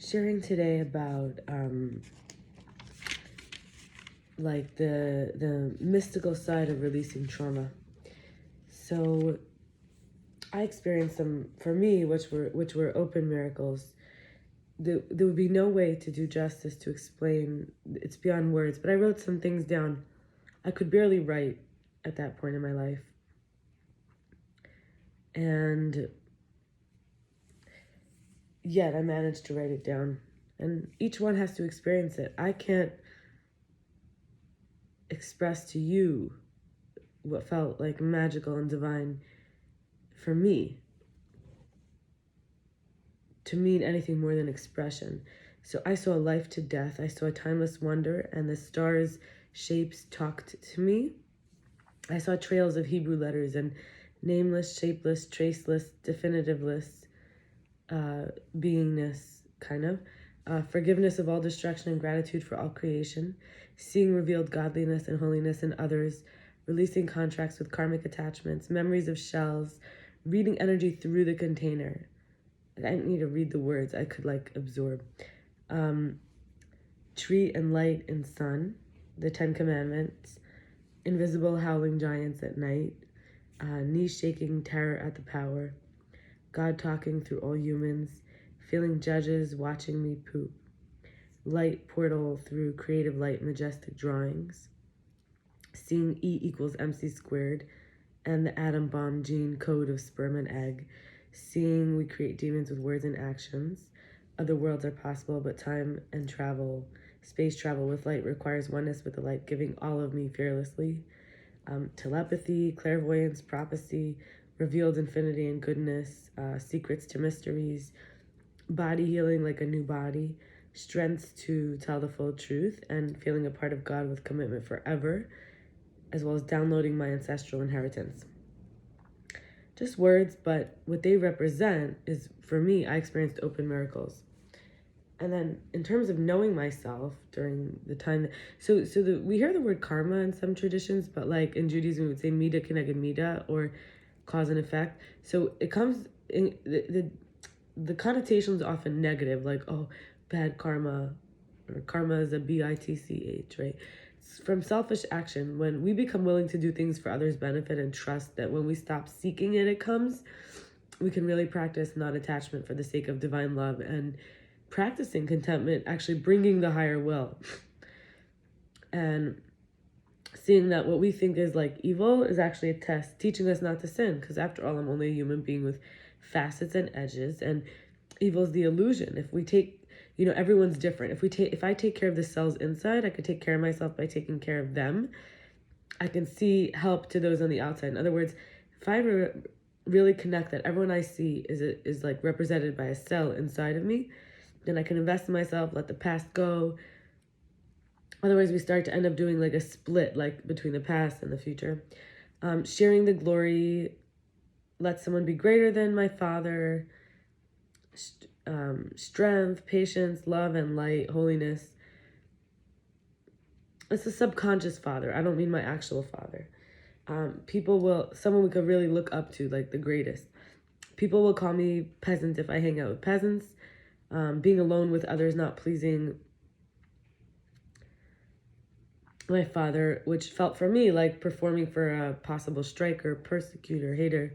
sharing today about like the mystical side of releasing trauma. So I experienced some, for me, which were open miracles. There would be no way to do justice to explain. It's beyond words. But I wrote some things down. I could barely write at that point in my life, and yet I managed to write it down. And each one has to experience it. I can't express to you what felt like magical and divine for me to mean anything more than expression. So I saw life to death. I saw timeless wonder, and the stars' shapes talked to me. I saw trails of Hebrew letters and nameless, shapeless, traceless, definitiveless beingness, kind of. Forgiveness of all destruction and gratitude for all creation. Seeing revealed godliness and holiness in others. Releasing contracts with karmic attachments. Memories of shells. Reading energy through the container. I didn't need to read the words. I could absorb. Tree and light and sun. The 10 Commandments. Invisible howling giants at night. Knee-shaking terror at the power. God talking through all humans. Feeling judges watching me poop. Light portal through creative light majestic drawings. Seeing E equals MC squared. And the atom bomb gene code of sperm and egg. Seeing we create demons with words and actions. Other worlds are possible, but time and travel, space travel with light requires oneness with the light, giving all of me fearlessly. Telepathy, clairvoyance, prophecy, revealed infinity and goodness, secrets to mysteries, body healing like a new body, strength to tell the full truth, and feeling a part of God with commitment forever, as well as downloading my ancestral inheritance. Just words, but what they represent is, for me, I experienced open miracles. And then in terms of knowing myself during the time, we hear the word karma in some traditions, but like in Judaism, we would say mida keneged mida, or cause and effect. So it comes in the connotation is often negative, like, oh, bad karma, or karma is a bitch, right? It's from selfish action. When we become willing to do things for others' benefit and trust that when we stop seeking it, it comes, we can really practice non-attachment for the sake of divine love and practicing contentment, actually bringing the higher will. And seeing that what we think is like evil is actually a test, teaching us not to sin, because after all, I'm only a human being with facets and edges, and evil is the illusion. If we take, everyone's different. If I take care of the cells inside, I could take care of myself by taking care of them. I can see help to those on the outside. In other words, if I really connect that everyone I see is like represented by a cell inside of me, then I can invest in myself, let the past go. Otherwise, we start to end up doing like a split, like between the past and the future. Sharing the glory, let someone be greater than my father. Strength, patience, love, and light, holiness. It's a subconscious father. I don't mean my actual father. Someone we could really look up to, like the greatest. People will call me peasant if I hang out with peasants. Being alone with others, not pleasing my father, which felt for me like performing for a possible striker, persecutor, hater.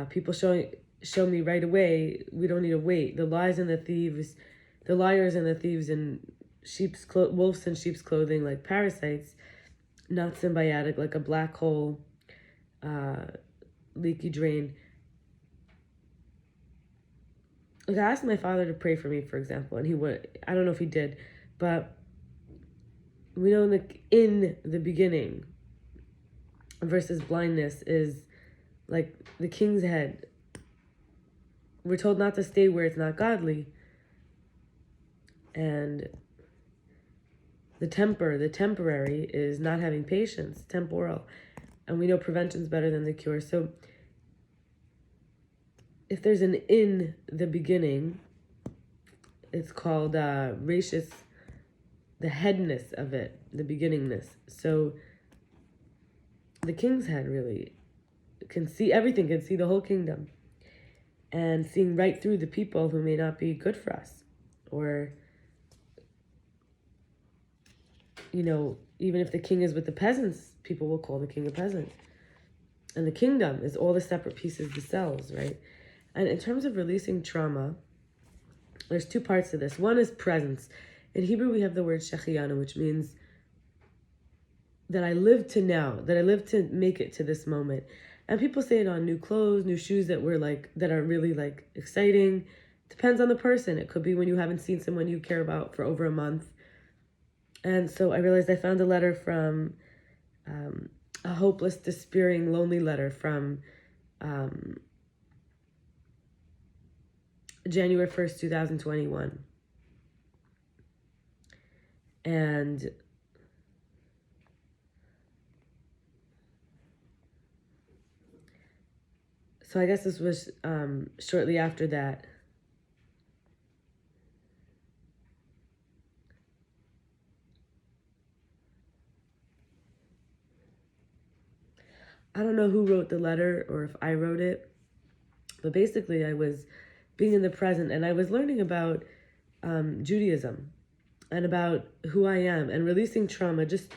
People show me right away, we don't need to wait. The liars and the thieves in wolves in sheep's clothing, like parasites, not symbiotic, like a black hole, leaky drain. Like, I asked my father to pray for me, for example, and he would. I don't know if he did, but we know in the beginning versus blindness is like the king's head. We're told not to stay where it's not godly. And the temporary is not having patience, temporal. And we know prevention's better than the cure. So if there's an in the beginning, it's called ratius, the headness of it, the beginningness. So the king's head really can see everything, can see the whole kingdom, and seeing right through the people who may not be good for us, or, even if the king is with the peasants, people will call the king a peasant. And the kingdom is all the separate pieces, the cells, right? And in terms of releasing trauma, there's two parts to this. One is presence. In Hebrew, we have the word shechianu, which means that I live to now, that I live to make it to this moment. And people say it on new clothes, new shoes that are really exciting. Depends on the person. It could be when you haven't seen someone you care about for over a month. And so I realized I found a letter from a hopeless, despairing, lonely letter from January 1st, 2021. And so I guess this was shortly after that. I don't know who wrote the letter or if I wrote it, but basically I was being in the present and I was learning about Judaism and about who I am and releasing trauma, just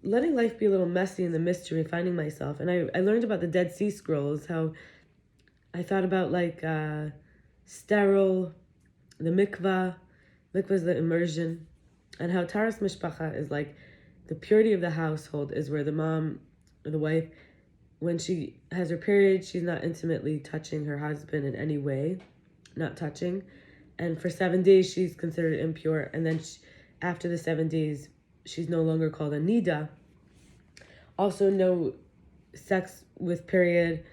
letting life be a little messy in the mystery, finding myself. And I learned about the Dead Sea Scrolls, how I thought about sterile, the mikvah is the immersion, and how Taras Mishpacha is like the purity of the household is where the mom or the wife, when she has her period, she's not intimately touching her husband in any way, not touching. And for 7 days, she's considered impure. And then after the 7 days, she's no longer called a nida. Also, no sex with period,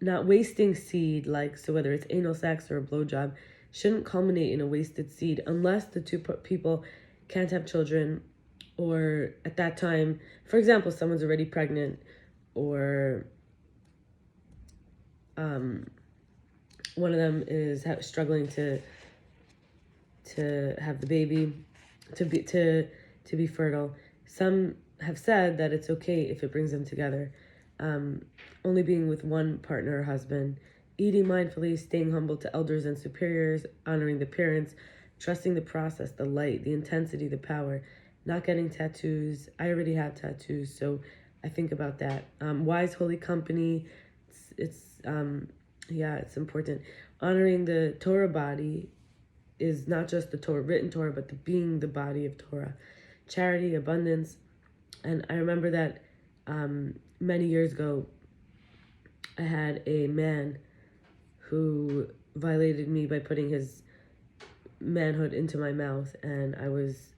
not wasting seed, so whether it's anal sex or a blowjob, shouldn't culminate in a wasted seed unless the two people can't have children, or at that time, for example, someone's already pregnant, or one of them is struggling to have the baby, to be fertile. Some have said that it's okay if it brings them together. Only being with one partner or husband, eating mindfully, staying humble to elders and superiors, honoring the parents, trusting the process, the light, the intensity, the power, not getting tattoos. I already have tattoos, so I think about that. Wise, holy company, it's important. Honoring the Torah body is not just the Torah, written Torah, but being the body of Torah. Charity, abundance. And I remember that many years ago, I had a man who violated me by putting his manhood into my mouth, and I was,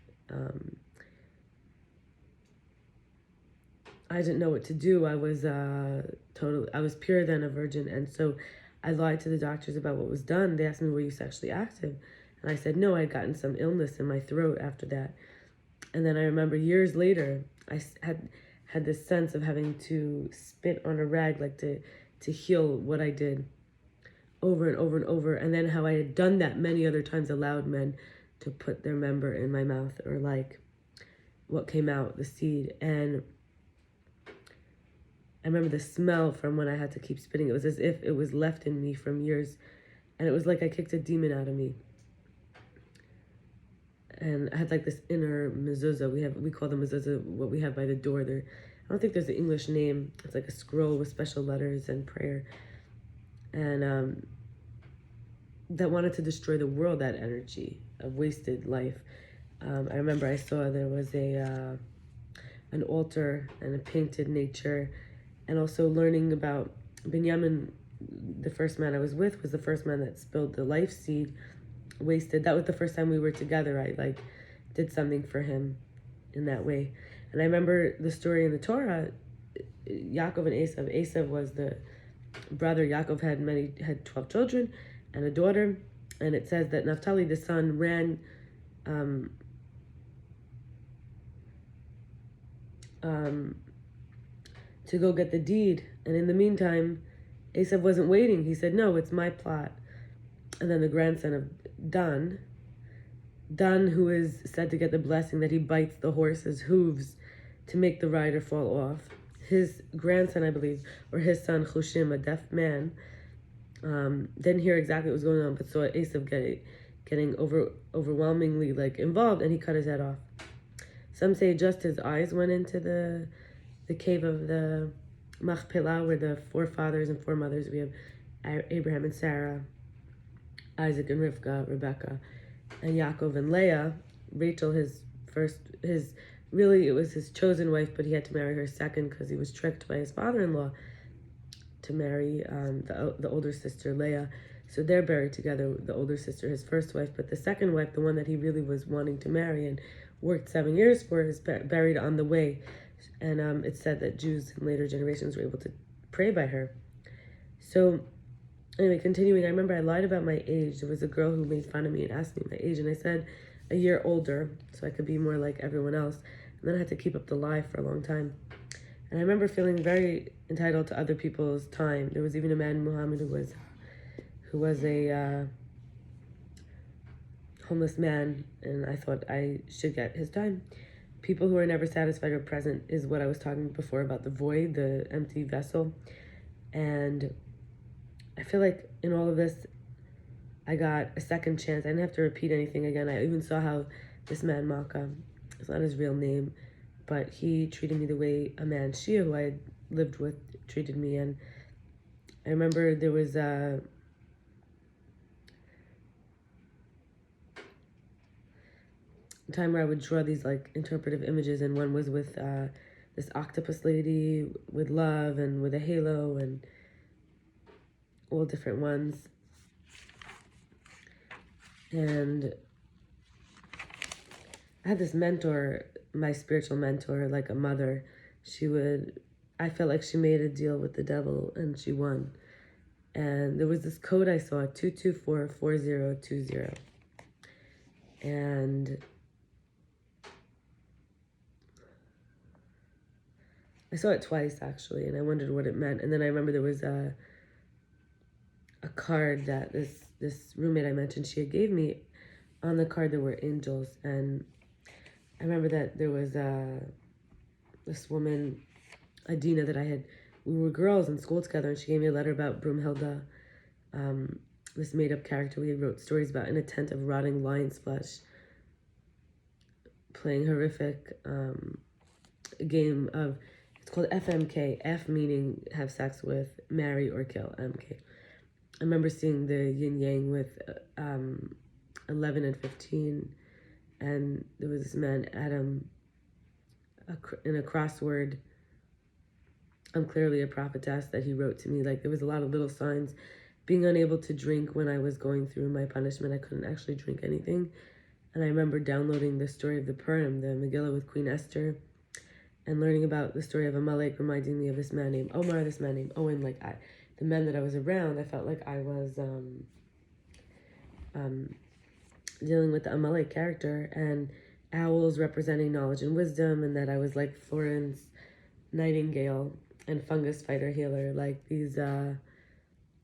I didn't know what to do. I was I was purer than a virgin, and so I lied to the doctors about what was done. They asked me, were you sexually active? And I said, no, I'd gotten some illness in my throat after that. And then I remember years later, I had this sense of having to spit on a rag, to heal what I did over and over and over. And then how I had done that many other times, allowed men to put their member in my mouth, or what came out, the seed. And I remember the smell from when I had to keep spitting. It was as if it was left in me from years. And it was like I kicked a demon out of me. And I had this inner mezuzah. We call the mezuzah what we have by the door there. I don't think there's an English name. It's like a scroll with special letters and prayer. And that wanted to destroy the world, that energy of wasted life. I remember I saw there was an altar and a painted nature, and also learning about Binyamin, the first man I was with, was the first man that spilled the life seed, wasted. That was the first time we were together. I did something for him in that way. And I remember the story in the Torah, Yaakov and Esav. Esav was the brother. Yaakov had 12 children and a daughter. And it says that Naphtali, the son, ran to go get the deed. And in the meantime, Esav wasn't waiting. He said, no, it's my plot. And then the grandson of Dan, who is said to get the blessing that he bites the horse's hooves to make the rider fall off. His grandson, I believe, or his son, Chushim, a deaf man, Didn't hear exactly what was going on, but saw Esav getting overwhelmingly like involved, and he cut his head off. Some say just his eyes went into the cave of the Machpelah, where the forefathers and foremothers, we have Abraham and Sarah, Isaac and Rivka, Rebecca, and Yaakov and Leah. Rachel, really it was his chosen wife, but he had to marry her second because he was tricked by his father-in-law to marry the older sister, Leah. So they're buried together, the older sister, his first wife, but the second wife, the one that he really was wanting to marry and worked 7 years for, is buried on the way. And it's said that Jews in later generations were able to pray by her. So anyway, continuing, I remember I lied about my age. There was a girl who made fun of me and asked me my age, and I said a year older, so I could be more like everyone else. And then I had to keep up the lie for a long time. And I remember feeling very entitled to other people's time. There was even a man, Muhammad, who was a homeless man, and I thought I should get his time. People who are never satisfied or present is what I was talking before about the void, the empty vessel. And I feel like in all of this, I got a second chance. I didn't have to repeat anything again. I even saw how this man, Malka, it's not his real name, but he treated me the way a man, Shia, who I had lived with, treated me. And I remember there was a time where I would draw these like interpretive images, and one was with this octopus lady with love and with a halo and all different ones. And I had this mentor, my spiritual mentor, like a mother. I felt like she made a deal with the devil and she won. And there was this code I saw, 2244020. And I saw it twice actually, and I wondered what it meant. And then I remember there was a card that this roommate I mentioned, she had gave me. On the card there were angels, and I remember that there was this woman, Adina, we were girls in school together, and she gave me a letter about Brumhilda, this made-up character we had wrote stories about, in a tent of rotting lion's flesh, playing horrific game of, it's called FMK, F meaning have sex with, marry or kill, MK. I remember seeing the yin yang with 11 and 15, and there was this man, Adam, in a crossword, I'm clearly a prophetess, that he wrote to me. Like, there was a lot of little signs. Being unable to drink when I was going through my punishment, I couldn't actually drink anything. And I remember downloading the story of the Purim, the Megillah with Queen Esther, and learning about the story of Amalek, reminding me of this man named Omar, this man named Owen. Like, the men that I was around, I felt like I was dealing with the Amalek character, and owls representing knowledge and wisdom, and that I was like Florence Nightingale and fungus fighter healer, like these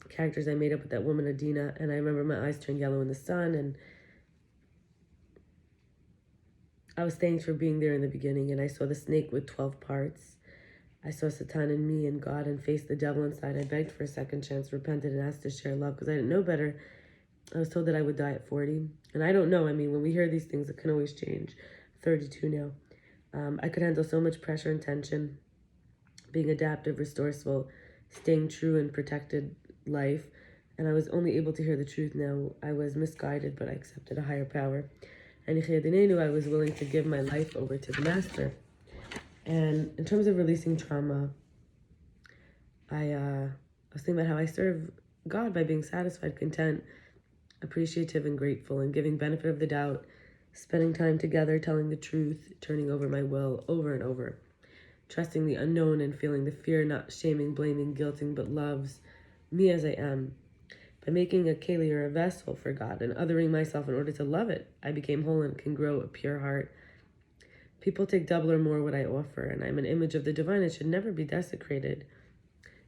characters I made up with that woman Adina. And I remember my eyes turned yellow in the sun, and I was thanked for being there in the beginning. And I saw the snake with 12 parts. I saw Satan in me and God, and faced the devil inside. I begged for a second chance, repented, and asked to share love because I didn't know better. I was told that I would die at 40. And I don't know. I mean, when we hear these things, it can always change. 32 now. I could handle so much pressure and tension, being adaptive, resourceful, staying true and protected life. And I was only able to hear the truth now. I was misguided, but I accepted a higher power. And I was willing to give my life over to the master. And in terms of releasing trauma, I was thinking about how I serve God by being satisfied, content, appreciative, and grateful, and giving benefit of the doubt, spending time together, telling the truth, turning over my will over and over, trusting the unknown and feeling the fear, not shaming, blaming, guilting, but loves me as I am. By making a keli, or a vessel for God, and othering myself in order to love it, I became whole and can grow a pure heart. People take double or more what I offer, and I'm an image of the divine. It should never be desecrated.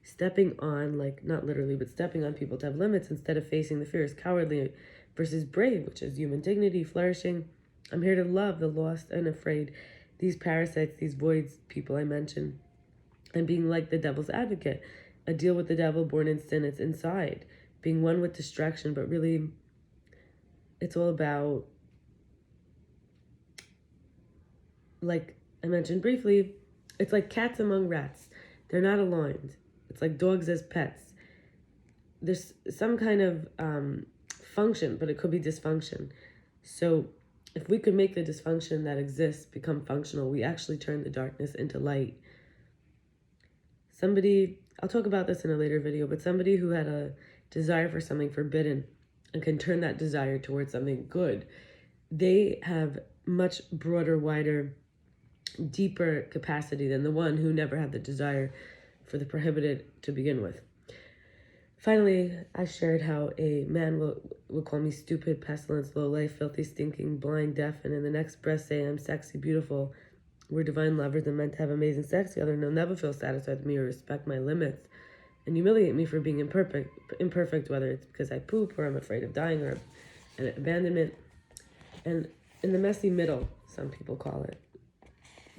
Stepping on, like not literally, but stepping on people to have limits instead of facing the fear is cowardly versus brave, which is human dignity, flourishing. I'm here to love the lost and afraid, these parasites, these voids people I mentioned. I'm being like the devil's advocate, a deal with the devil born in sin. It's inside. being one with distraction, but really it's all about, like I mentioned briefly, it's like cats among rats. They're not aligned. It's like dogs as pets. There's some kind of function, but it could be dysfunction. So if we could make the dysfunction that exists become functional, we actually turn the darkness into light. I'll talk about this in a later video, but somebody who had a desire for something forbidden and can turn that desire towards something good, they have much broader, wider, deeper capacity than the one who never had the desire for the prohibited to begin with. Finally, I shared how a man will call me stupid, pestilence, low life, filthy, stinking, blind, deaf, and in the next breath say I'm sexy, beautiful. We're divine lovers and meant to have amazing sex together, and they'll never feel satisfied with me or respect my limits and humiliate me for being imperfect, whether it's because I poop or I'm afraid of dying or an abandonment. And in the messy middle, some people call it,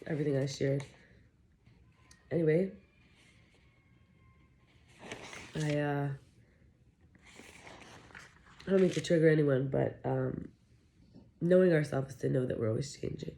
everything I shared. Anyway, I don't mean to trigger anyone, but knowing ourselves is to know that we're always changing.